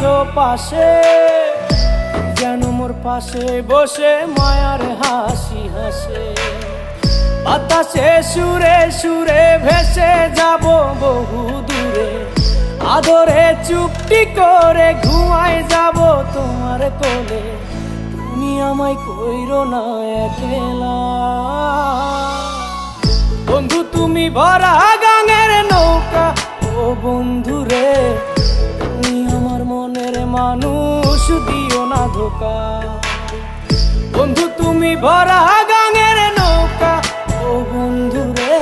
আছো পাশে, যেন মোর পাশে বসে মায়ার হাসি হাসে। বাতাসে সুরে সুরে ভেসে যাব বহু দূরে, আদরে চুপটি করে ঘুমায় যাব তোমার কোলে। তুমি আমায় কইরো না একলা বন্ধু, তুমি ভরা গাঙের নৌকা। ও বন্ধু রে, তুমি আমার মনের মানুষ, দিও না ধোকা। বন্ধু তুমি ভরা গাঙের নৌকা, ও বন্ধু রে।